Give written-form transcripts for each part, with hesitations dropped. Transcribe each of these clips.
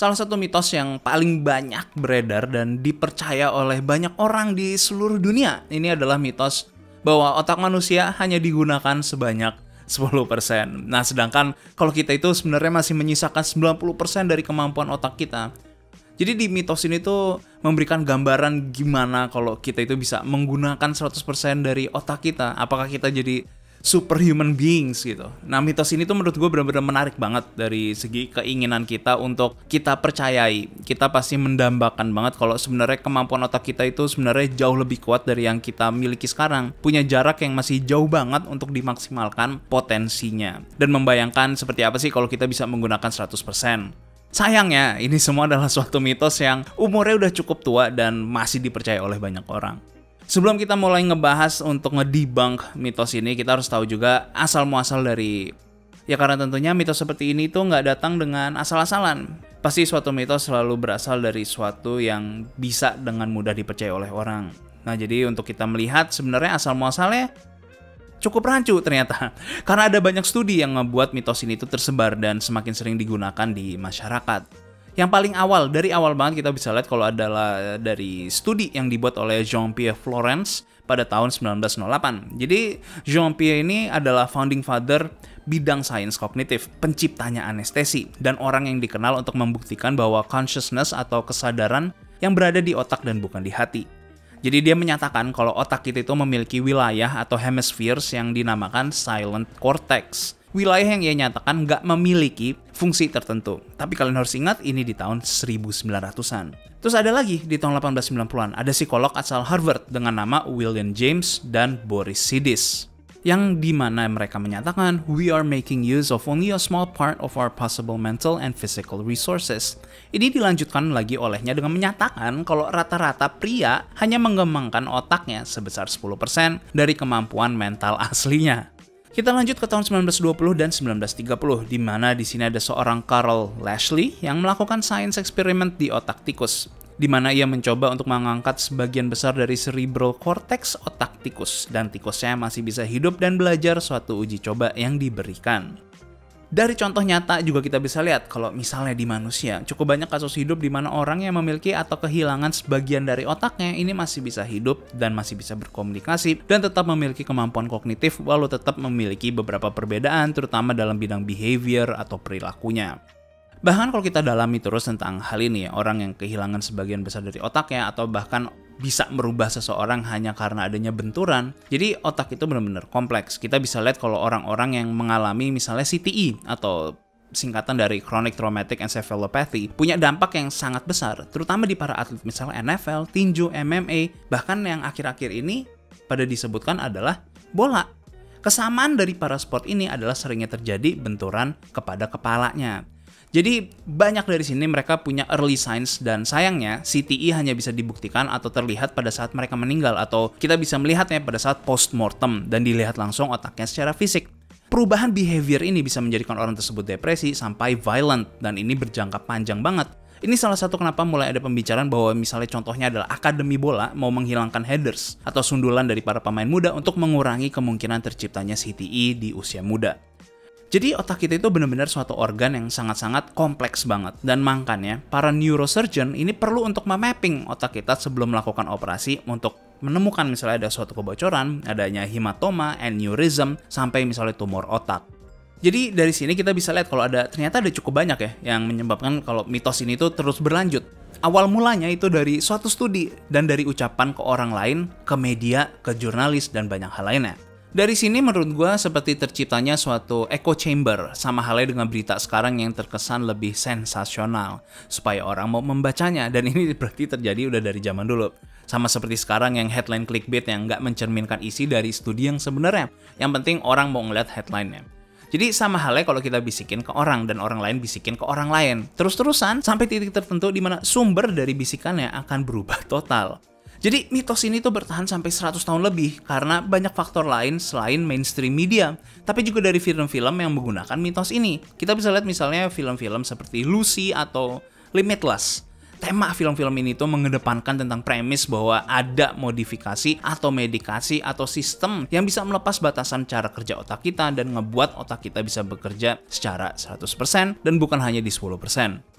Salah satu mitos yang paling banyak beredar dan dipercaya oleh banyak orang di seluruh dunia, ini adalah mitos bahwa otak manusia hanya digunakan sebanyak 10%. Nah, sedangkan kalau kita itu sebenarnya masih menyisakan 90% dari kemampuan otak kita. Jadi di mitos ini tuh memberikan gambaran gimana kalau kita itu bisa menggunakan 100% dari otak kita. Apakah kita jadi superhuman beings gitu. Nah, mitos ini tuh menurut gue benar-benar menarik banget dari segi keinginan kita untuk kita percayai. Kita pasti mendambakan banget kalau sebenarnya kemampuan otak kita itu sebenarnya jauh lebih kuat dari yang kita miliki sekarang. Punya jarak yang masih jauh banget untuk dimaksimalkan potensinya. Dan membayangkan seperti apa sih kalau kita bisa menggunakan 100%. Sayangnya, ini semua adalah suatu mitos yang umurnya udah cukup tua dan masih dipercaya oleh banyak orang. Sebelum kita mulai ngebahas untuk ngedebunk mitos ini, kita harus tahu juga asal-muasal dari... Ya karena tentunya mitos seperti ini tuh nggak datang dengan asal-asalan. Pasti suatu mitos selalu berasal dari suatu yang bisa dengan mudah dipercaya oleh orang. Nah, jadi untuk kita melihat sebenarnya asal-muasalnya cukup rancu ternyata. Karena ada banyak studi yang ngebuat mitos ini tuh tersebar dan semakin sering digunakan di masyarakat. Yang paling awal, dari awal banget kita bisa lihat kalau adalah dari studi yang dibuat oleh Jean-Pierre Flourens pada tahun 1908. Jadi Jean-Pierre ini adalah founding father bidang sains kognitif, penciptanya anestesi, dan orang yang dikenal untuk membuktikan bahwa consciousness atau kesadaran yang berada di otak dan bukan di hati. Jadi dia menyatakan kalau otak kita itu memiliki wilayah atau hemispheres yang dinamakan silent cortex. Wilayah yang ia nyatakan nggak memiliki fungsi tertentu. Tapi kalian harus ingat, ini di tahun 1900-an. Terus ada lagi di tahun 1890-an, ada psikolog asal Harvard dengan nama William James dan Boris Sidis. Yang dimana mereka menyatakan, we are making use of only a small part of our possible mental and physical resources. Ini dilanjutkan lagi olehnya dengan menyatakan kalau rata-rata pria hanya mengembangkan otaknya sebesar 10% dari kemampuan mental aslinya. Kita lanjut ke tahun 1920 dan 1930, di mana di sini ada seorang Carl Lashley yang melakukan sains eksperimen di otak tikus, di mana ia mencoba untuk mengangkat sebagian besar dari cerebral cortex otak tikus, dan tikusnya masih bisa hidup dan belajar suatu uji coba yang diberikan. Dari contoh nyata juga kita bisa lihat kalau misalnya di manusia, cukup banyak kasus hidup di mana orang yang memiliki atau kehilangan sebagian dari otaknya ini masih bisa hidup dan masih bisa berkomunikasi dan tetap memiliki kemampuan kognitif walau tetap memiliki beberapa perbedaan terutama dalam bidang behavior atau perilakunya. Bahkan kalau kita dalami terus tentang hal ini, orang yang kehilangan sebagian besar dari otaknya atau bahkan bisa merubah seseorang hanya karena adanya benturan. Jadi otak itu benar-benar kompleks. Kita bisa lihat kalau orang-orang yang mengalami misalnya CTE atau singkatan dari Chronic Traumatic Encephalopathy punya dampak yang sangat besar, terutama di para atlet misalnya NFL, tinju, MMA, bahkan yang akhir-akhir ini pada disebutkan adalah bola. Kesamaan dari para sport ini adalah seringnya terjadi benturan kepada kepalanya. Jadi banyak dari sini mereka punya early signs dan sayangnya CTE hanya bisa dibuktikan atau terlihat pada saat mereka meninggal atau kita bisa melihatnya pada saat post-mortem dan dilihat langsung otaknya secara fisik. Perubahan behavior ini bisa menjadikan orang tersebut depresi sampai violent dan ini berjangka panjang banget. Ini salah satu kenapa mulai ada pembicaraan bahwa misalnya contohnya adalah akademi bola mau menghilangkan headers atau sundulan dari para pemain muda untuk mengurangi kemungkinan terciptanya CTE di usia muda. Jadi otak kita itu benar-benar suatu organ yang sangat-sangat kompleks banget. Dan makanya para neurosurgeon ini perlu untuk memapping otak kita sebelum melakukan operasi untuk menemukan misalnya ada suatu kebocoran, adanya hematoma, aneurysm, sampai misalnya tumor otak. Jadi dari sini kita bisa lihat kalau ternyata ada cukup banyak ya yang menyebabkan kalau mitos ini tuh terus berlanjut. Awal mulanya itu dari suatu studi dan dari ucapan ke orang lain, ke media, ke jurnalis, dan banyak hal lainnya. Dari sini menurut gue seperti terciptanya suatu echo chamber, sama halnya dengan berita sekarang yang terkesan lebih sensasional, supaya orang mau membacanya, dan ini berarti terjadi udah dari zaman dulu. Sama seperti sekarang yang headline clickbait yang nggak mencerminkan isi dari studi yang sebenarnya, yang penting orang mau ngeliat headline-nya. Jadi sama halnya kalau kita bisikin ke orang dan orang lain bisikin ke orang lain, terus-terusan sampai titik tertentu di mana sumber dari bisikannya akan berubah total. Jadi mitos ini tuh bertahan sampai 100 tahun lebih karena banyak faktor lain selain mainstream media. Tapi juga dari film-film yang menggunakan mitos ini. Kita bisa lihat misalnya film-film seperti Lucy atau Limitless. Tema film-film ini tuh mengedepankan tentang premis bahwa ada modifikasi atau medikasi atau sistem yang bisa melepas batasan cara kerja otak kita dan ngebuat otak kita bisa bekerja secara 100% dan bukan hanya di 10%.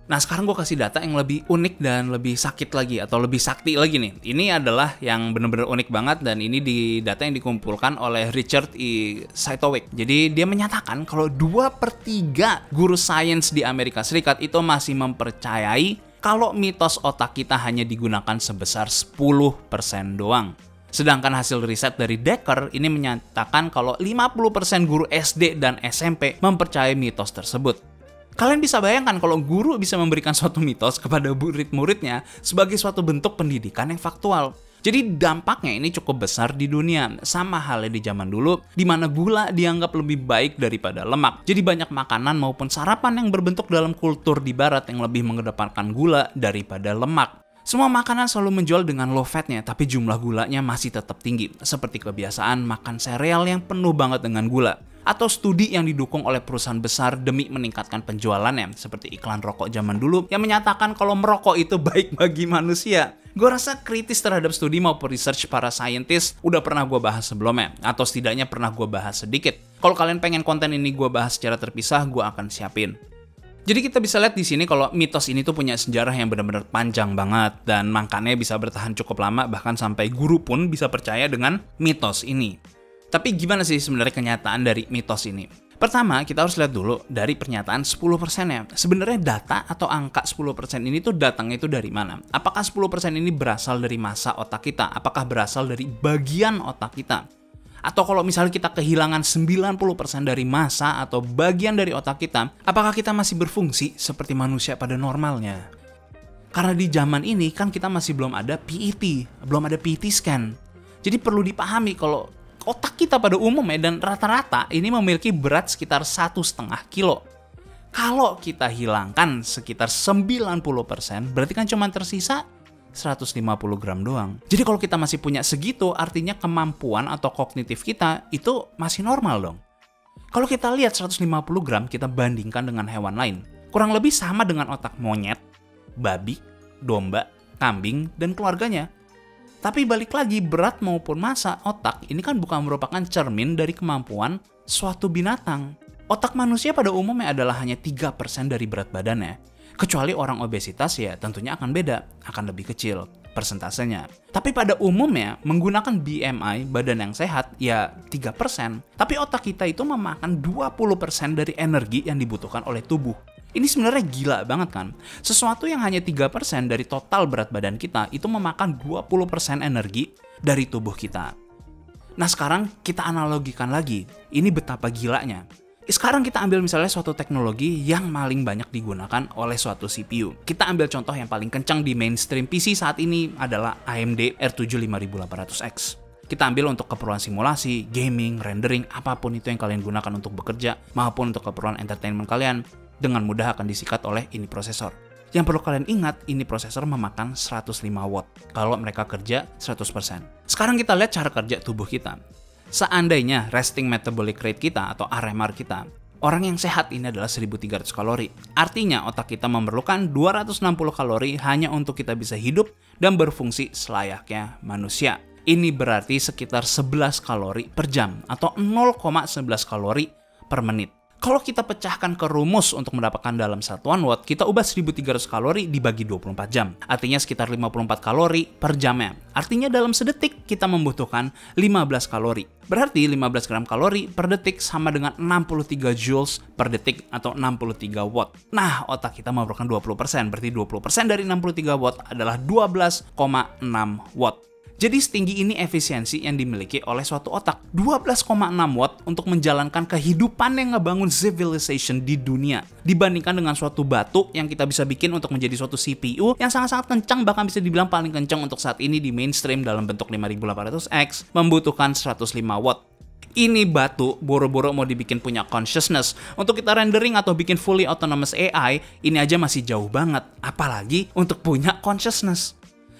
Nah, sekarang gue kasih data yang lebih unik dan lebih sakit lagi atau lebih sakti lagi nih. Ini adalah yang benar-benar unik banget dan ini di data yang dikumpulkan oleh Richard E. Cytowick. Jadi dia menyatakan kalau 2/3 guru sains di Amerika Serikat itu masih mempercayai kalau mitos otak kita hanya digunakan sebesar 10% doang. Sedangkan hasil riset dari Decker ini menyatakan kalau 50% guru SD dan SMP mempercayai mitos tersebut. Kalian bisa bayangkan kalau guru bisa memberikan suatu mitos kepada murid-muridnya sebagai suatu bentuk pendidikan yang faktual. Jadi dampaknya ini cukup besar di dunia. Sama halnya di zaman dulu, di mana gula dianggap lebih baik daripada lemak. Jadi banyak makanan maupun sarapan yang berbentuk dalam kultur di barat yang lebih mengedepankan gula daripada lemak. Semua makanan selalu menjual dengan low fatnya, tapi jumlah gulanya masih tetap tinggi. Seperti kebiasaan makan sereal yang penuh banget dengan gula. Atau studi yang didukung oleh perusahaan besar demi meningkatkan penjualannya, seperti iklan rokok zaman dulu yang menyatakan kalau merokok itu baik bagi manusia. Gue rasa kritis terhadap studi maupun research para saintis udah pernah gue bahas sebelumnya, atau setidaknya pernah gue bahas sedikit. Kalau kalian pengen konten ini gue bahas secara terpisah, gue akan siapin. Jadi kita bisa lihat di sini kalau mitos ini tuh punya sejarah yang benar-benar panjang banget dan makanya bisa bertahan cukup lama, bahkan sampai guru pun bisa percaya dengan mitos ini. Tapi gimana sih sebenarnya kenyataan dari mitos ini? Pertama, kita harus lihat dulu dari pernyataan 10%-nya. Sebenarnya data atau angka 10% ini tuh datangnya itu dari mana? Apakah 10% ini berasal dari massa otak kita? Apakah berasal dari bagian otak kita? Atau kalau misalnya kita kehilangan 90% dari massa atau bagian dari otak kita, apakah kita masih berfungsi seperti manusia pada normalnya? Karena di zaman ini kan kita masih belum ada PET, belum ada PET scan. Jadi perlu dipahami kalau otak kita pada umumnya dan rata-rata ini memiliki berat sekitar 1,5 kilo. Kalau kita hilangkan sekitar 90%, berarti kan cuma tersisa 150 gram doang. Jadi kalau kita masih punya segitu, artinya kemampuan atau kognitif kita itu masih normal dong. Kalau kita lihat 150 gram, kita bandingkan dengan hewan lain. Kurang lebih sama dengan otak monyet, babi, domba, kambing, dan keluarganya. Tapi balik lagi, berat maupun massa otak ini kan bukan merupakan cermin dari kemampuan suatu binatang. Otak manusia pada umumnya adalah hanya 3% dari berat badannya. Kecuali orang obesitas ya tentunya akan beda, akan lebih kecil persentasenya. Tapi pada umumnya menggunakan BMI, badan yang sehat, ya 3%. Tapi otak kita itu memakan 20% dari energi yang dibutuhkan oleh tubuh. Ini sebenarnya gila banget kan? Sesuatu yang hanya 3% dari total berat badan kita itu memakan 20% energi dari tubuh kita. Nah sekarang kita analogikan lagi, ini betapa gilanya. Sekarang kita ambil misalnya suatu teknologi yang paling banyak digunakan oleh suatu CPU. Kita ambil contoh yang paling kencang di mainstream PC saat ini adalah AMD R7 5800X. Kita ambil untuk keperluan simulasi, gaming, rendering, apapun itu yang kalian gunakan untuk bekerja, maupun untuk keperluan entertainment kalian, dengan mudah akan disikat oleh ini prosesor. Yang perlu kalian ingat, ini prosesor memakan 105 watt kalau mereka kerja 100%. Sekarang kita lihat cara kerja tubuh kita. Seandainya resting metabolic rate kita atau RMR kita, orang yang sehat ini adalah 1300 kalori. Artinya otak kita memerlukan 260 kalori hanya untuk kita bisa hidup dan berfungsi selayaknya manusia. Ini berarti sekitar 11 kalori per jam atau 0,11 kalori per menit. Kalau kita pecahkan ke rumus untuk mendapatkan dalam satuan watt, kita ubah 1300 kalori dibagi 24 jam. Artinya sekitar 54 kalori per jamnya. Artinya dalam sedetik kita membutuhkan 15 kalori. Berarti 15 gram kalori per detik sama dengan 63 joules per detik atau 63 watt. Nah, otak kita memerlukan 20%. Berarti 20% dari 63 watt adalah 12,6 watt. Jadi setinggi ini efisiensi yang dimiliki oleh suatu otak. 12,6 watt untuk menjalankan kehidupan yang ngebangun civilization di dunia. Dibandingkan dengan suatu batu yang kita bisa bikin untuk menjadi suatu CPU yang sangat-sangat kencang, bahkan bisa dibilang paling kencang untuk saat ini di mainstream dalam bentuk 5800X, membutuhkan 105 watt. Ini batu boro-boro mau dibikin punya consciousness. Untuk kita rendering atau bikin fully autonomous AI, ini aja masih jauh banget. Apalagi untuk punya consciousness.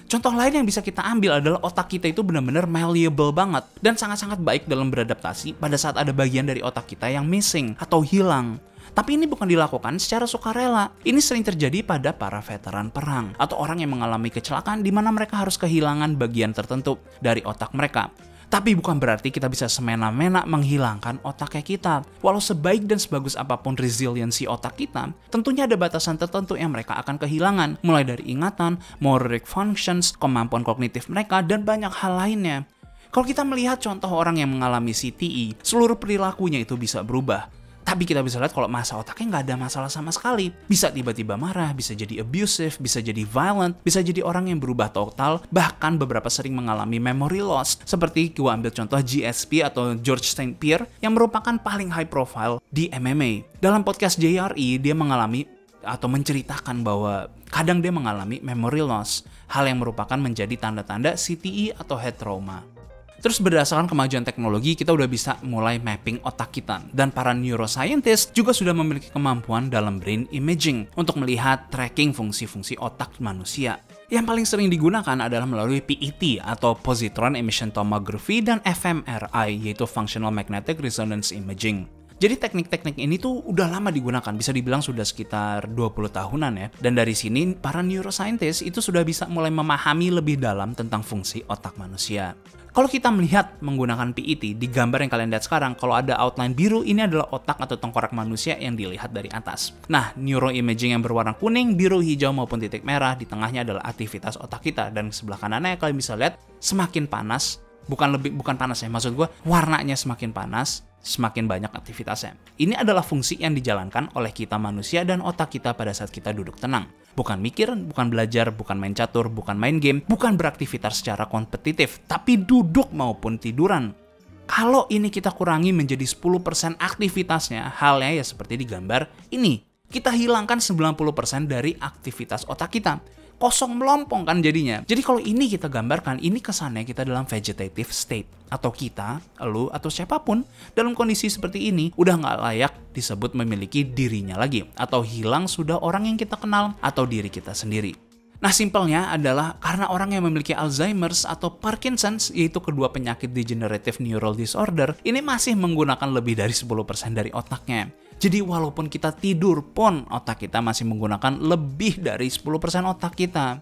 Contoh lain yang bisa kita ambil adalah otak kita itu benar-benar malleable banget dan sangat-sangat baik dalam beradaptasi pada saat ada bagian dari otak kita yang missing atau hilang. Tapi ini bukan dilakukan secara sukarela. Ini sering terjadi pada para veteran perang atau orang yang mengalami kecelakaan di mana mereka harus kehilangan bagian tertentu dari otak mereka. Tapi bukan berarti kita bisa semena-mena menghilangkan otaknya kita. Walau sebaik dan sebagus apapun resiliensi otak kita, tentunya ada batasan tertentu yang mereka akan kehilangan. Mulai dari ingatan, motoric functions, kemampuan kognitif mereka, dan banyak hal lainnya. Kalau kita melihat contoh orang yang mengalami CTE, seluruh perilakunya itu bisa berubah. Tapi kita bisa lihat kalau masa otaknya nggak ada masalah sama sekali. Bisa tiba-tiba marah, bisa jadi abusive, bisa jadi violent, bisa jadi orang yang berubah total, bahkan beberapa sering mengalami memory loss. Seperti gue ambil contoh GSP atau George St. Pierre yang merupakan paling high profile di MMA. Dalam podcast JRE, dia mengalami atau menceritakan bahwa kadang dia mengalami memory loss, hal yang merupakan menjadi tanda-tanda CTE atau head trauma. Terus berdasarkan kemajuan teknologi, kita udah bisa mulai mapping otak kita. Dan para neuroscientist juga sudah memiliki kemampuan dalam brain imaging untuk melihat tracking fungsi-fungsi otak manusia. Yang paling sering digunakan adalah melalui PET atau Positron Emission Tomography dan fMRI, yaitu Functional Magnetic Resonance Imaging. Jadi teknik-teknik ini tuh udah lama digunakan, bisa dibilang sudah sekitar 20 tahunan ya. Dan dari sini para neuroscientist itu sudah bisa mulai memahami lebih dalam tentang fungsi otak manusia. Kalau kita melihat menggunakan PET, di gambar yang kalian lihat sekarang, kalau ada outline biru, ini adalah otak atau tengkorak manusia yang dilihat dari atas. Nah, neuroimaging yang berwarna kuning, biru, hijau, maupun titik merah, di tengahnya adalah aktivitas otak kita. Dan sebelah kanannya kalian bisa lihat semakin panas, bukan panas ya, maksud gue warnanya semakin panas, semakin banyak aktivitasnya. Ini adalah fungsi yang dijalankan oleh kita manusia dan otak kita pada saat kita duduk tenang. Bukan mikir, bukan belajar, bukan main catur, bukan main game, bukan beraktivitas secara kompetitif, tapi duduk maupun tiduran. Kalau ini kita kurangi menjadi 10% aktivitasnya, halnya ya seperti di gambar ini. Kita hilangkan 90% dari aktivitas otak kita. Kosong melompong kan jadinya. Jadi kalau ini kita gambarkan, ini kesannya kita dalam vegetative state. Atau kita, elu, atau siapapun dalam kondisi seperti ini udah nggak layak disebut memiliki dirinya lagi. Atau hilang sudah orang yang kita kenal atau diri kita sendiri. Nah simpelnya adalah karena orang yang memiliki Alzheimer's atau Parkinson's, yaitu kedua penyakit degenerative neural disorder, ini masih menggunakan lebih dari 10% dari otaknya. Jadi walaupun kita tidur pun otak kita masih menggunakan lebih dari 10% otak kita.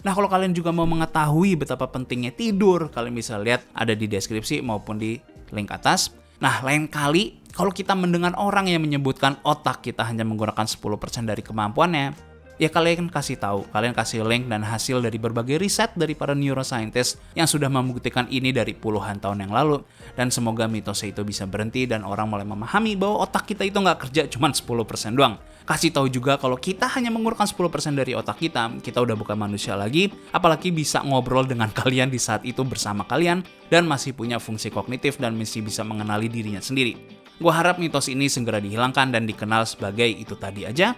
Nah kalau kalian juga mau mengetahui betapa pentingnya tidur, kalian bisa lihat ada di deskripsi maupun di link atas. Nah lain kali kalau kita mendengar orang yang menyebutkan otak kita hanya menggunakan 10% dari kemampuannya, ya kalian kasih tahu, kalian kasih link dan hasil dari berbagai riset dari para neuroscientist yang sudah membuktikan ini dari puluhan tahun yang lalu. Dan semoga mitosnya itu bisa berhenti dan orang mulai memahami bahwa otak kita itu nggak kerja cuma 10% doang. Kasih tahu juga kalau kita hanya menggunakan 10% dari otak kita udah bukan manusia lagi, apalagi bisa ngobrol dengan kalian di saat itu bersama kalian dan masih punya fungsi kognitif dan masih bisa mengenali dirinya sendiri. Gua harap mitos ini segera dihilangkan dan dikenal sebagai itu tadi aja,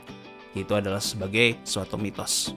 yaitu adalah sebagai suatu mitos.